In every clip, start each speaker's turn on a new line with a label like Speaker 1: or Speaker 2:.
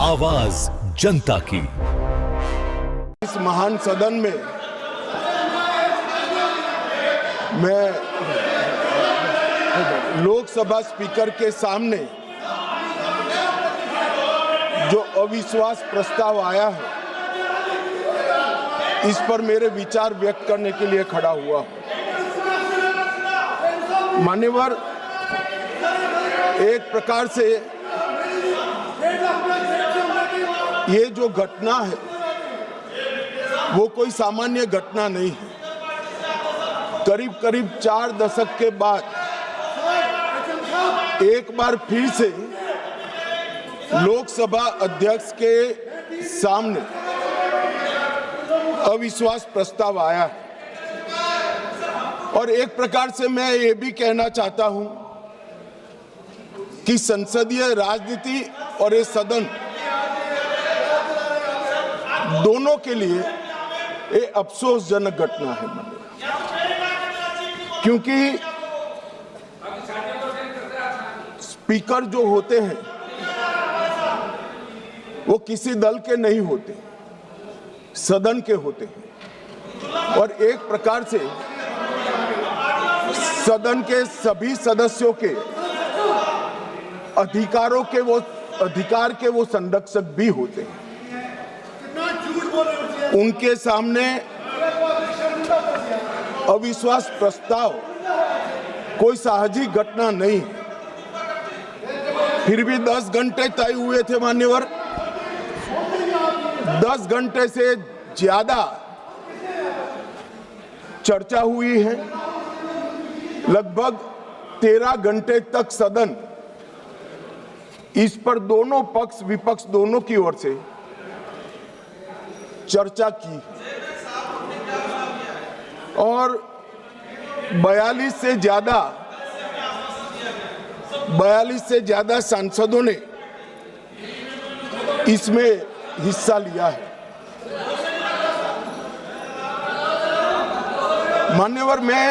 Speaker 1: आवाज जनता की।
Speaker 2: इस महान सदन में मैं लोकसभा स्पीकर के सामने जो अविश्वास प्रस्ताव आया है, इस पर मेरे विचार व्यक्त करने के लिए खड़ा हुआ हूं। मान्यवर, एक प्रकार से ये जो घटना है वो कोई सामान्य घटना नहीं है। करीब करीब 4 दशक के बाद एक बार फिर से लोकसभा अध्यक्ष के सामने अविश्वास प्रस्ताव आया है और एक प्रकार से मैं ये भी कहना चाहता हूं कि संसदीय राजनीति और ये सदन दोनों के लिए ये अफसोसजनक घटना है। क्योंकि स्पीकर जो होते हैं वो किसी दल के नहीं होते, सदन के होते हैं और एक प्रकार से सदन के सभी सदस्यों के अधिकार के वो संरक्षक भी होते हैं। उनके सामने अविश्वास प्रस्ताव कोई साहजिक घटना नहीं है। फिर भी 10 घंटे तय हुए थे मान्यवर। 10 घंटे से ज्यादा चर्चा हुई है। लगभग 13 घंटे तक सदन इस पर दोनों पक्ष विपक्ष दोनों की ओर से चर्चा की और 42 से ज्यादा सांसदों ने इसमें हिस्सा लिया है। मान्यवर, मैं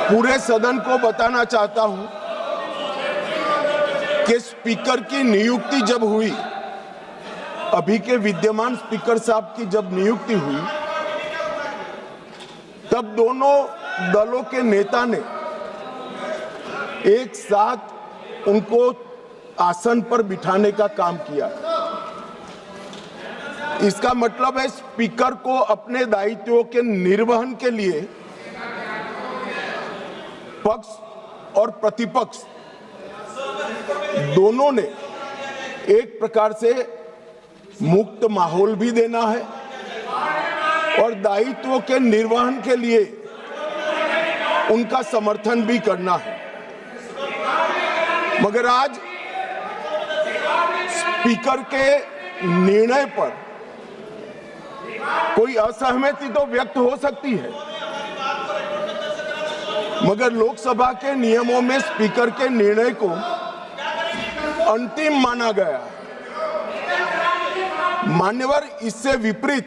Speaker 2: पूरे सदन को बताना चाहता हूं कि स्पीकर की नियुक्ति जब हुई, अभी के विद्यमान स्पीकर साहब की जब नियुक्ति हुई, तब दोनों दलों के नेता ने एक साथ उनको आसन पर बिठाने का काम किया। इसका मतलब है स्पीकर को अपने दायित्वों के निर्वहन के लिए पक्ष और प्रतिपक्ष दोनों ने एक प्रकार से मुक्त माहौल भी देना है और दायित्वों के निर्वहन के लिए उनका समर्थन भी करना है। मगर आज स्पीकर के निर्णय पर कोई असहमति तो व्यक्त हो सकती है, मगर लोकसभा के नियमों में स्पीकर के निर्णय को अंतिम माना गया है। मान्यवर, इससे विपरीत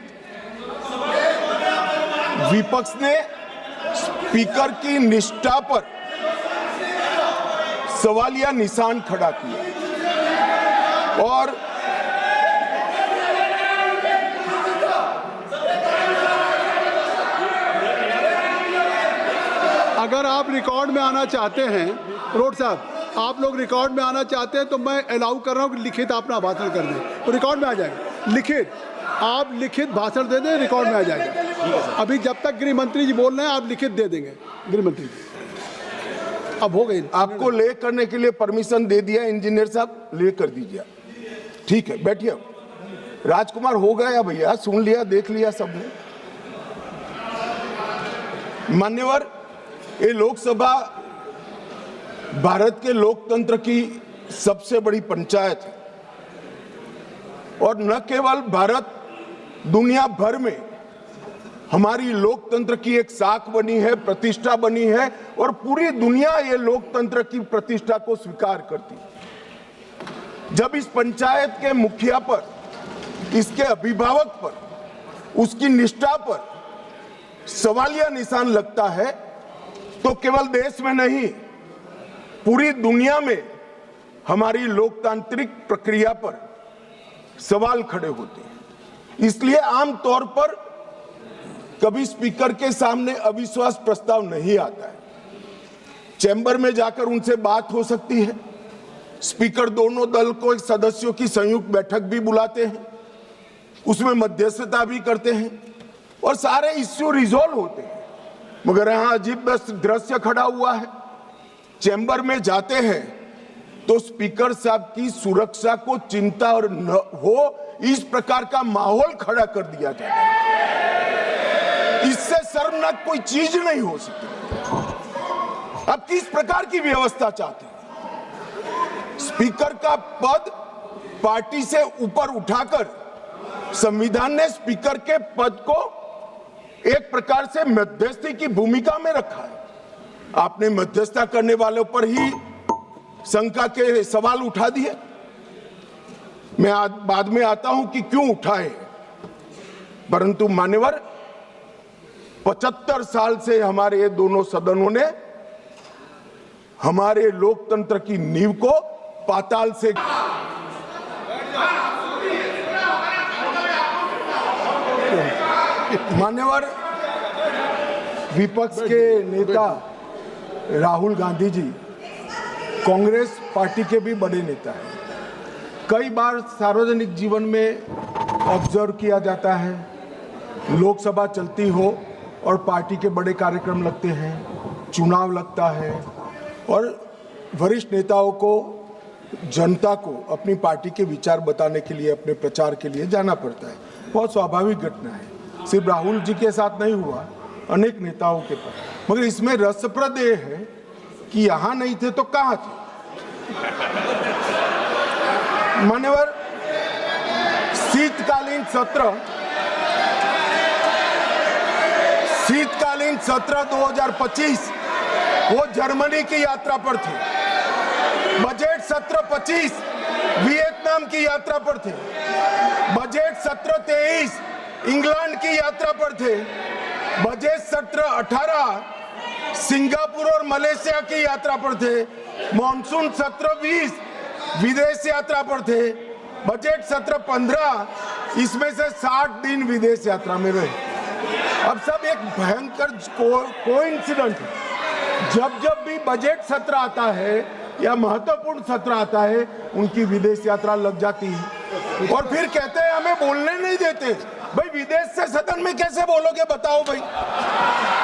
Speaker 2: विपक्ष ने स्पीकर की निष्ठा पर सवालिया निशान खड़ा किया और
Speaker 3: अगर आप रिकॉर्ड में आना चाहते हैं, रोड साहब, आप लोग रिकॉर्ड में आना चाहते हैं तो मैं अलाउ कर रहा हूं कि लिखित अपना भाषण कर दें, तो रिकॉर्ड में आ जाएगा। लिखित, आप लिखित भाषण दे दें, रिकॉर्ड में आ जाएगा। अभी जब तक गृह मंत्री जी बोल रहे हैं आप लिखित दे देंगे। गृह मंत्री जी अब हो गई,
Speaker 2: आपको ले करने के लिए परमिशन दे दिया इंजीनियर साहब, ले कर दीजिए। ठीक है, बैठिए। राजकुमार, हो गया भैया, सुन लिया, देख लिया सबने। मान्यवर, ये लोकसभा भारत के लोकतंत्र की सबसे बड़ी पंचायत है और न केवल भारत, दुनिया भर में हमारी लोकतंत्र की एक साख बनी है, प्रतिष्ठा बनी है और पूरी दुनिया ये लोकतंत्र की प्रतिष्ठा को स्वीकार करती है। जब इस पंचायत के मुखिया पर, इसके अभिभावक पर, उसकी निष्ठा पर सवालिया निशान लगता है तो केवल देश में नहीं, पूरी दुनिया में हमारी लोकतांत्रिक प्रक्रिया पर सवाल खड़े होते हैं। इसलिए आमतौर पर कभी स्पीकर के सामने अविश्वास प्रस्ताव नहीं आता है। चैम्बर में जाकर उनसे बात हो सकती है। स्पीकर दोनों दल को सदस्यों की संयुक्त बैठक भी बुलाते हैं, उसमें मध्यस्थता भी करते हैं और सारे इश्यू रिजॉल्व होते हैं। मगर यहां अजीब दृश्य खड़ा हुआ है। चैम्बर में जाते हैं तो स्पीकर साहब की सुरक्षा को चिंता और न हो इस प्रकार का माहौल खड़ा कर दिया जाता है। इससे शर्मनाक कोई चीज नहीं हो सकती। अब किस प्रकार की व्यवस्था चाहते हैं? स्पीकर का पद पार्टी से ऊपर उठाकर संविधान ने स्पीकर के पद को एक प्रकार से मध्यस्थी की भूमिका में रखा है। आपने मध्यस्थता करने वालों पर ही शंका के सवाल उठा दिए। मैं बाद में आता हूं कि क्यों उठाए, परंतु मान्यवर 75 साल से हमारे ये दोनों सदनों ने हमारे लोकतंत्र की नींव को पाताल से मान्यवर विपक्ष के नेता राहुल गांधी जी कांग्रेस पार्टी के भी बड़े नेता हैं। कई बार सार्वजनिक जीवन में ऑब्जर्व किया जाता है, लोकसभा चलती हो और पार्टी के बड़े कार्यक्रम लगते हैं, चुनाव लगता है और वरिष्ठ नेताओं को, जनता को अपनी पार्टी के विचार बताने के लिए, अपने प्रचार के लिए जाना पड़ता है। बहुत स्वाभाविक घटना है। सिर्फ राहुल जी के साथ नहीं हुआ, अनेक नेताओं के पास। मगर इसमें रसप्रद ये है कि यहां नहीं थे तो कहां थे? मान्यवर शीतकालीन सत्र 2025 वो जर्मनी की यात्रा पर थे। बजट सत्र 25 वियतनाम की यात्रा पर थे। बजट सत्र 23 इंग्लैंड की यात्रा पर थे। बजट सत्र 18 सिंगापुर और मलेशिया की यात्रा पर थे। मॉनसून सत्र 20 विदेश यात्रा पर थे। बजट सत्र 15 इसमें से 60 दिन विदेश यात्रा में रहे। अब सब एक भयंकर कोइंसिडेंट है। जब भी बजट सत्र आता है या महत्वपूर्ण सत्र आता है, उनकी विदेश यात्रा लग जाती है और फिर कहते हैं हमें बोलने नहीं देते। भाई विदेश से सदन में कैसे बोलोगे बताओ भाई?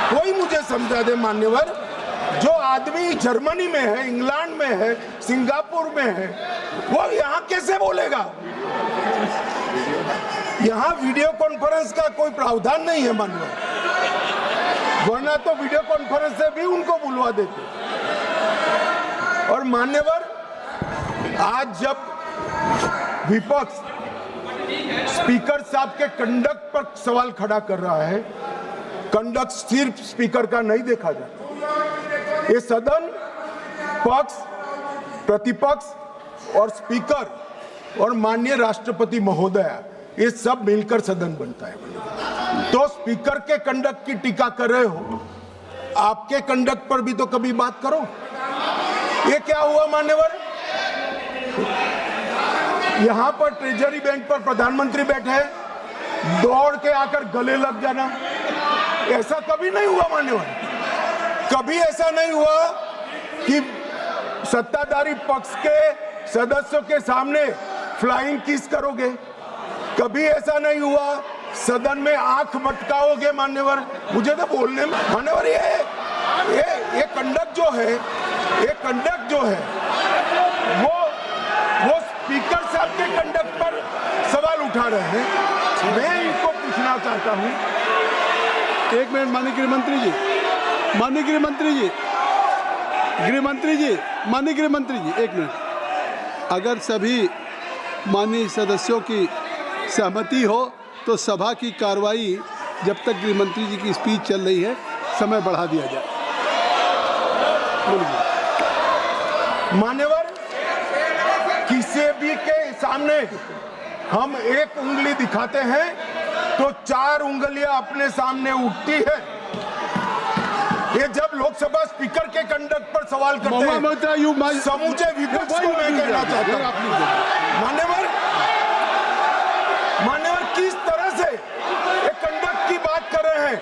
Speaker 2: कोई मुझे समझा दे मान्यवर। जो आदमी जर्मनी में है, इंग्लैंड में है, सिंगापुर में है, वो यहाँ कैसे बोलेगा? यहाँ वीडियो कॉन्फ्रेंस का कोई प्रावधान नहीं है मान्यवर, वरना तो वीडियो कॉन्फ्रेंस से भी उनको बुलवा देते। और मान्यवर आज जब विपक्ष स्पीकर साहब के कंडक्ट पर सवाल खड़ा कर रहा है, कंडक्ट सिर्फ स्पीकर का नहीं देखा जाता। ये सदन पक्ष, प्रतिपक्ष और स्पीकर और माननीय राष्ट्रपति महोदया, ये सब मिलकर सदन बनता है। तो स्पीकर के कंडक्ट की टीका कर रहे हो, आपके कंडक्ट पर भी तो कभी बात करो। ये क्या हुआ मान्यवर? यहां पर ट्रेजरी बैंक पर प्रधानमंत्री बैठे हैं, दौड़ के आकर गले लग जाना, ऐसा कभी नहीं हुआ मान्यवर। कभी ऐसा नहीं हुआ कि सत्ताधारी पक्ष के सदस्यों के सामने फ्लाइंग किस करोगे। कभी ऐसा नहीं हुआ सदन में आंख मटकाओगे मान्यवर। मुझे तो बोलने में मान्यवर ये कंडक्ट जो है, ये कंडक्ट जो है वो स्पीकर साहब के कंडक्ट पर सवाल उठा रहे हैं। मैं इनको पूछना चाहता हूं।
Speaker 3: एक मिनट माननीय गृहमंत्री जी, माननीय गृहमंत्री जी, गृहमंत्री जी, माननीय गृहमंत्री जी, एक मिनट। अगर सभी माननीय सदस्यों की सहमति हो तो सभा की कार्रवाई जब तक गृहमंत्री जी की स्पीच चल रही है समय बढ़ा दिया जाए।
Speaker 2: मान्यवर किसी भी के सामने हम एक उंगली दिखाते हैं तो 4 उंगलियां अपने सामने उठती है। ये जब लोकसभा स्पीकर के कंडक्ट पर सवाल करते हैं, समूचे विपक्ष को मैं कहना चाहता हूं, मान्यवर किस तरह से एक कंडक्ट की बात कर रहे हैं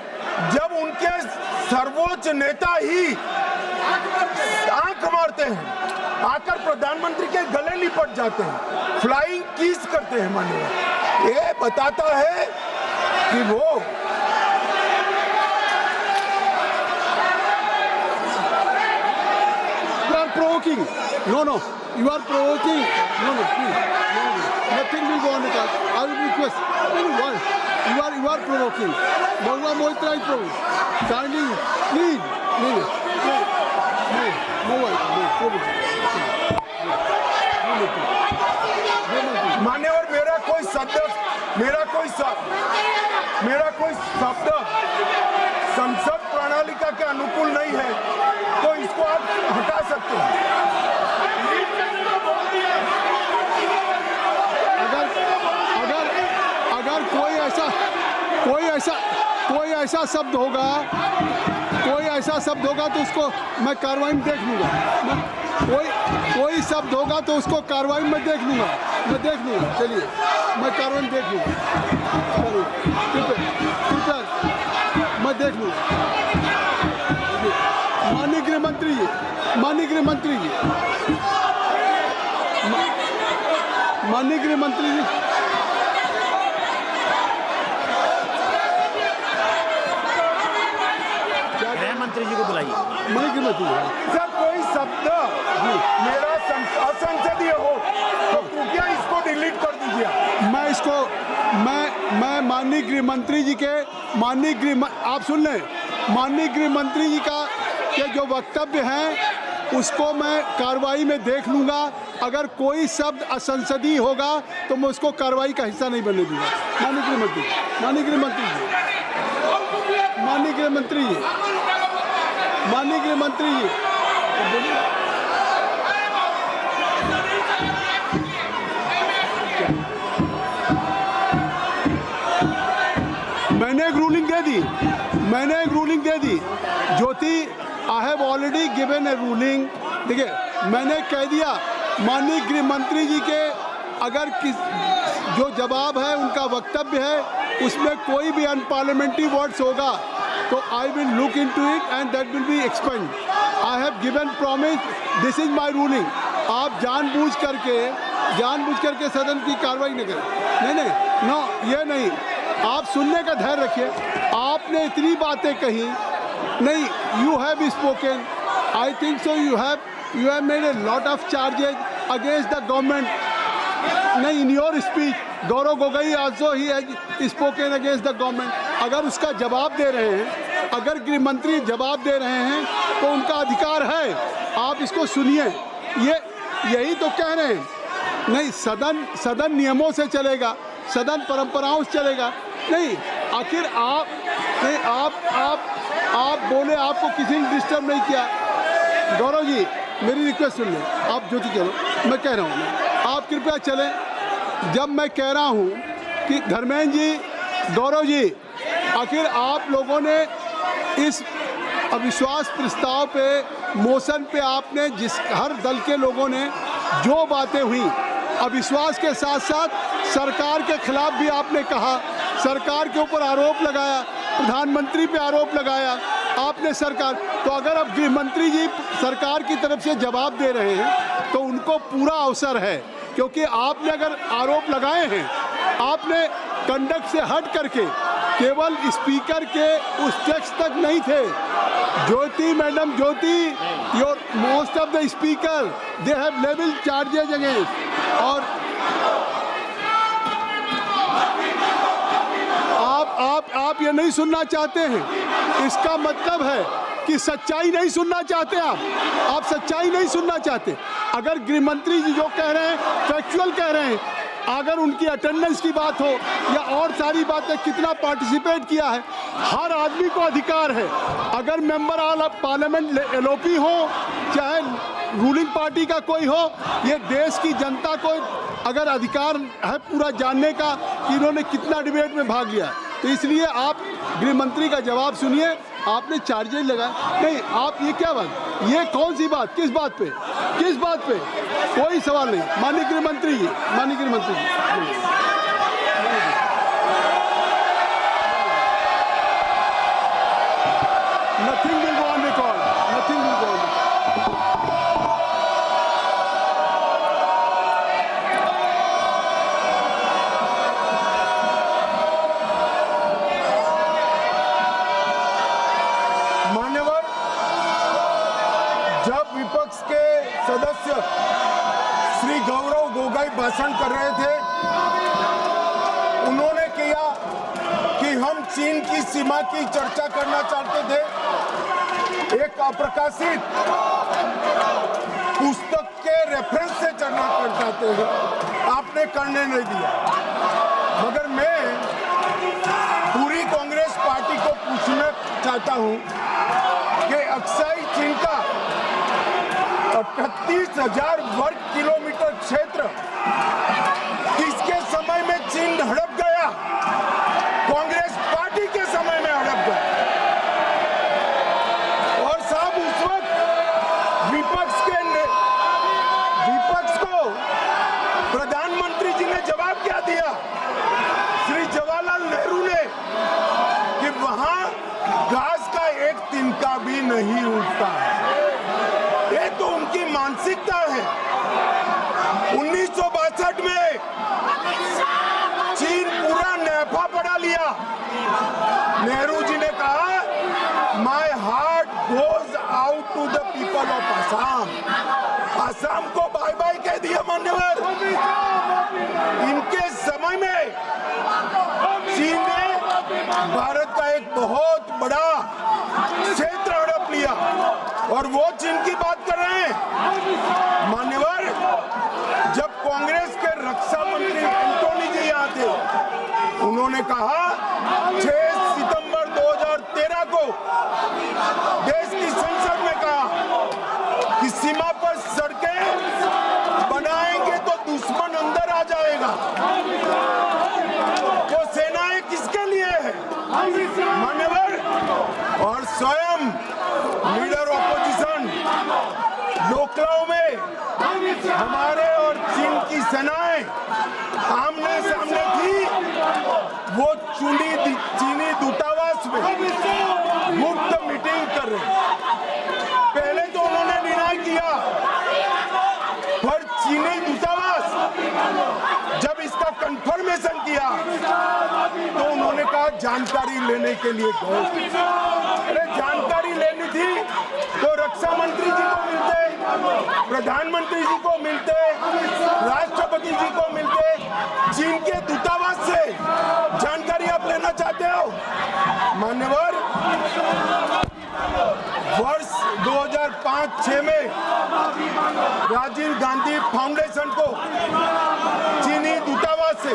Speaker 2: जब उनके सर्वोच्च नेता ही आंख मारते हैं, आकर प्रधानमंत्री के गले लिपट जाते हैं, फ्लाइंग किस करते हैं। मान्यवर ये बताता है कि वो
Speaker 3: provoking. No, you are provoking. No, please. No. Nothing will go on the card. I will request. You are provoking. Bhagwan Moitra is provoking. Standing, please.
Speaker 2: मान्यवर मेरा कोई शब्द संसद प्रणालिका के अनुकूल नहीं है, तो इसको आप हटा सकते हैं।
Speaker 3: अगर कोई ऐसा शब्द होगा तो उसको मैं कार्रवाई में देख लूंगा। कोई शब्द होगा तो उसको कार्रवाई में देख लूंगा। चलिए मैं कार्रवाई में देख लूंगा। मैं देख लूंगा। माननीय गृह मंत्री जी,
Speaker 4: मंत्री जी को बुलाइए।
Speaker 2: सर कोई शब्द मेरा असंसदीय हो तो कृपया इसको डिलीट कर दीजिए।
Speaker 3: मैं माननीय गृह मंत्री जी के आप सुन लें, माननीय गृह मंत्री जी के जो वक्तव्य हैं उसको मैं कार्रवाई में देख लूंगा। अगर कोई शब्द असंसदीय होगा तो मैं उसको कार्रवाई का हिस्सा नहीं बनने दूंगा। माननीय गृह मंत्री जी, मैंने एक ruling they the Jyoti, I have already given A ruling. देखिए मैंने कह दिया माननीय गृह मंत्री जी के अगर जो जवाब है उनका वक्तव्य है उसमें कोई भी अनपार्लियामेंट्री वर्ड्स होगा तो I will look into it and that will be expand. I have given promise, this is my ruling. आप जानबूझ करके सदन की कार्रवाई न करें। नहीं, ये नहीं। आप सुनने का धैर्य रखिए। आपने इतनी बातें कही, नहीं, you have spoken, I think so you have made a lot of charges against the government. नहीं, in your speech Gaurav Gogoi also he has spoken against the government. अगर उसका जवाब दे रहे हैं, अगर गृह मंत्री जवाब दे रहे हैं तो उनका अधिकार है, आप इसको सुनिए। यही तो कह रहे हैं। नहीं, सदन नियमों से चलेगा, सदन परंपराओं से चलेगा। नहीं, आखिर आप बोले, आपको किसी ने डिस्टर्ब नहीं किया। गौरव जी मेरी रिक्वेस्ट सुन लें, आप ज्योति चलो, मैं कह रहा हूँ, आप कृपया चलें। जब मैं कह रहा हूँ कि धर्मेंद्र जी, गौरव जी, आखिर आप लोगों ने इस अविश्वास प्रस्ताव पे, मोशन पे आपने हर दल के लोगों ने जो बातें हुई, अविश्वास के साथ साथ सरकार के खिलाफ भी आपने कहा, सरकार के ऊपर आरोप लगाया, प्रधानमंत्री पे आरोप लगाया आपने सरकार। तो अगर अब गृह मंत्री जी सरकार की तरफ से जवाब दे रहे हैं तो उनको पूरा अवसर है, क्योंकि आपने अगर आरोप लगाए हैं, आपने कंडक्ट से हट करके केवल स्पीकर के उस टेक्स्ट तक नहीं थे। Madam Jyoti, your most of the speaker they have level charges against. और आप ये नहीं सुनना चाहते हैं, इसका मतलब है कि सच्चाई नहीं सुनना चाहते। आप सच्चाई नहीं सुनना चाहते। अगर गृह मंत्री जी जो कह रहे हैं फैक्चुअल कह रहे हैं, अगर उनकी अटेंडेंस की बात हो या और सारी बातें, कितना पार्टिसिपेट किया है, हर आदमी को अधिकार है। अगर मेंबर ऑफ पार्लियामेंट एलओपी हो चाहे रूलिंग पार्टी का कोई हो, ये देश की जनता को अगर अधिकार है पूरा जानने का कि इन्होंने कितना डिबेट में भाग लिया। तो इसलिए आप गृह मंत्री का जवाब सुनिए, आपने चार्जेस लगाए नहीं, आप ये क्या बात, ये कौन सी बात, किस बात पे, किस बात पे? कोई सवाल नहीं। माननीय गृह मंत्री जी, माननीय गृह मंत्री जी, nothing will go on record, nothing will go on record.
Speaker 2: मान्यवर, जब विपक्ष के सदस्य श्री गौरव गोगोई भाषण कर रहे थे, उन्होंने किया कि हम चीन की सीमा की चर्चा करना चाहते थे। एक अप्रकाशित पुस्तक के रेफरेंस से चर्चा करना चाहते थे, आपने करने नहीं दिया। मगर मैं पूरी कांग्रेस पार्टी को पूछना चाहता हूं कि अक्साई चीन का 38,000 वर्ग किलोमीटर क्षेत्र किसके समय में चीन हड़प गया? कांग्रेस पार्टी के समय में हड़प गया। और साहब, उस वक्त विपक्ष को प्रधानमंत्री जी ने जवाब क्या दिया? श्री जवाहरलाल नेहरू ने कि वहां घास का एक तिनका भी नहीं उगता है। ये तो उनकी मानसिकता है। 1962 में चीन पूरा नफा बढ़ा लिया। नेहरू जी ने कहा, my heart goes out to the people of Assam. Assam को बाय बाय कह दिया मान्यवर। इनके समय में चीन ने भारत का एक बहुत बड़ा क्षेत्र हड़प लिया, और वो चीन की बात कर रहे हैं। मान्यवर, जब कांग्रेस के रक्षा मंत्री एंटोनी जी यहाँ थे, उन्होंने कहा 6 सितंबर 2013 को देश की संसद में कहा कि सीमा पर सड़कें बनाएंगे तो दुश्मन अंदर आ जाएगा। तो सेनाएं किसके लिए है मान्यवर? और स्वयं लीडर ऑपोजिशन लोकलाओं में हमारे और चीन की सेनाएं आमने सामने थी। वो चीनी दूतावास में मुफ्त मीटिंग कर रहे। पहले तो उन्होंने डिनाई किया, पर चीनी दूतावास जब इसका कंफर्मेशन किया तो उन्होंने कहा जानकारी लेने के लिए गए। अरे जानकारी लेनी थी तो रक्षा मंत्री जी को मिलते, प्रधानमंत्री जी को मिलते, राष्ट्रपति जी को मिलते। चीन के दूतावास से जानकारी आप लेना चाहते हो मान्यवर? वर्ष 2005-6 में राजीव गांधी फाउंडेशन को चीनी दूतावास से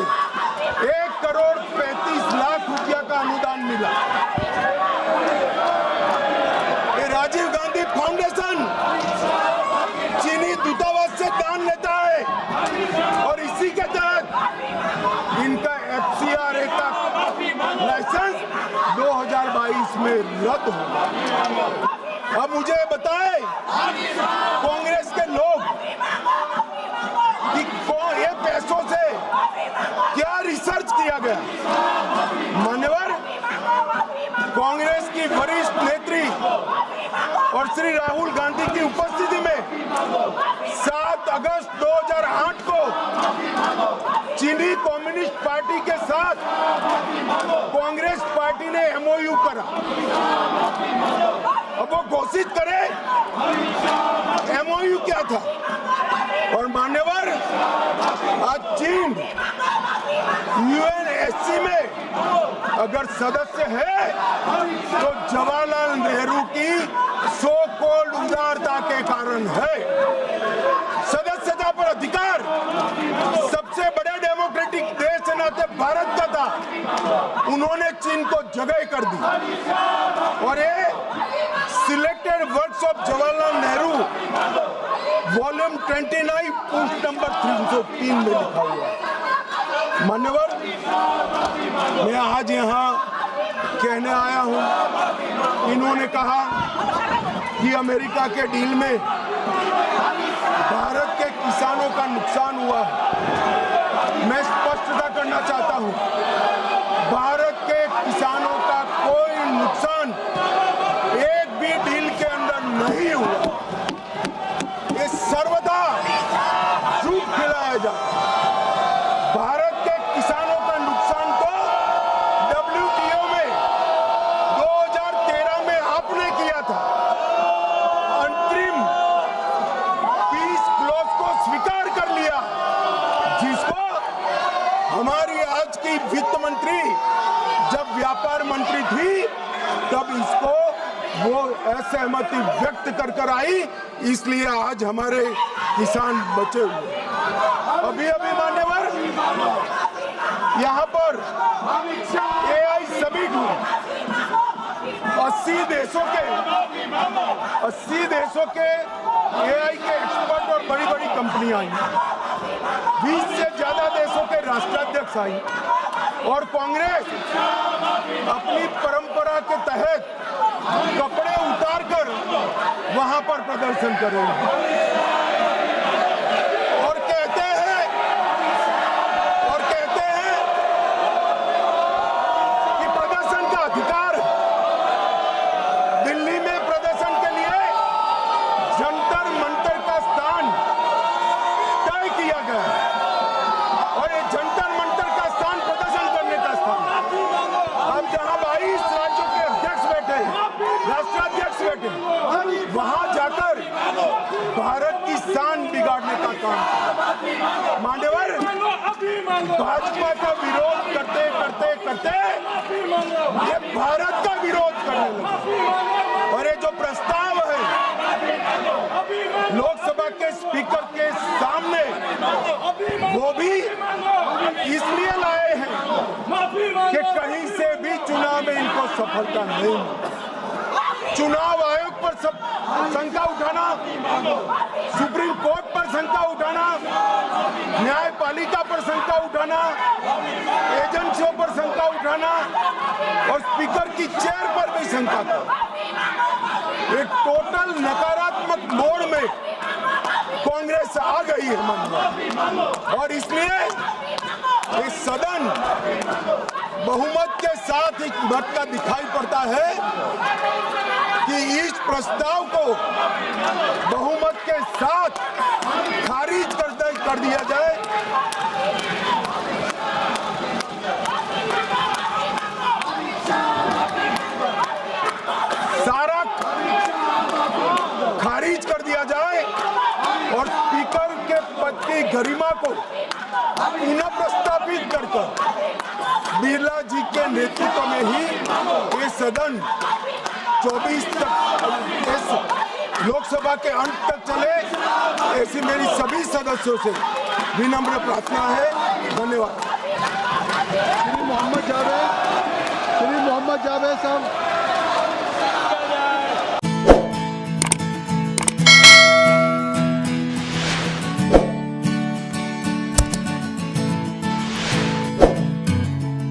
Speaker 2: 1 करोड़ 35 लाख रुपया का अनुदान मिला। ये राजीव गांधी फाउंडेशन चीनी दूतावास से दान लेता है, और इसी के तहत इनका FCRA का लाइसेंस 2022 में रद्द होगा। अब मुझे बताएं कांग्रेस के लोग कि ये पैसों से क्या रिसर्च किया गया? मान्यवर, कांग्रेस की वरिष्ठ नेत्री और श्री राहुल गांधी की उपस्थिति में 7 अगस्त 2008 को चीनी कम्युनिस्ट पार्टी के साथ कांग्रेस पार्टी ने MOU करा। अब वो घोषित करे MOU क्या था। और मान्यवर, आज चीन UNSC में अगर सदस्य है तो जवाहरलाल नेहरू की सो कॉल्ड उदारता के कारण है। सदस्यता पर अधिकार सबसे बड़े डेमोक्रेटिक देश के नाते भारत का था, उन्होंने चीन को जगह कर दी। और ये selected works of Jawaharlal Nehru volume 29 post number 303 में लिखा हुआ है। मान्यवर, मैं आज यहाँ कहने आया हूं। इन्होंने कहा कि अमेरिका के डील में भारत के किसानों का नुकसान हुआ। मैं स्पष्टता करना चाहता हूं, भारत के किसानों का कोई नुकसान एक भी डील के अंदर नहीं हुआ। ये सर्वदा झूठ फैलाया जाता है। भारत के किसानों का नुकसान तो WTO में 2013 में आपने किया था। अंतरिम पीस क्लॉज को स्वीकार कर लिया, जिसको हमारी आज की वित्त मंत्री जब व्यापार मंत्री थी तब इसको वो असहमति व्यक्त कर आई, इसलिए आज हमारे किसान बचे हुए। अभी मान्यवर यहाँ पर AI सभी 80 देशों के AI के एक्सपर्ट और बड़ी बड़ी कंपनियां आई, 20 से ज्यादा देशों के राष्ट्राध्यक्ष आई और कांग्रेस अपनी परंपरा के तहत कपड़े उतारकर वहां पर प्रदर्शन कर रही है और कहते हैं कि प्रदर्शन का अधिकार है। दिल्ली में प्रदर्शन के लिए जंतर मंतर का स्थान तय किया गया है और ये जंतर मंतर का स्थान प्रदर्शन करने का स्थान है। अब जहां 22 राज्यों के अध्यक्ष बैठे, राष्ट्राध्यक्ष बैठे, वहां जाकर भारत की शान बिगाड़ने का काम। मान्यवर, भाजपा का विरोध करते ये भारत का विरोध करने लगे और ये जो प्रस्ताव है लोकसभा के स्पीकर के सामने, वो भी इसलिए लाए हैं कि कहीं से भी चुनाव में इनको सफलता नहीं मिली। चुनाव आयोग पर सब शंका उठाना, सुप्रीम कोर्ट पर शंका उठाना, न्यायपालिका पर शंका उठाना, एजेंसियों पर शंका उठाना और स्पीकर की चेयर पर भी शंका करना, एक टोटल नकारात्मक मोड़ में कांग्रेस आ गई है मन में और इसलिए ये सदन बहुमत के साथ एक बढ़ता दिखाई पड़ता है कि इस प्रस्ताव को बहुमत के साथ खारिज कर दिया जाए। सारा खारिज कर दिया जाए और स्पीकर के पद की गरिमा को पुनः प्रस्तावित कर बिरला जी के नेतृत्व में ही ये सदन 24 तक इस लोकसभा के अंत तक चले, ऐसी मेरी सभी सदस्यों से विनम्र प्रार्थना है। धन्यवाद।
Speaker 3: श्री मोहम्मद जावेद साहब।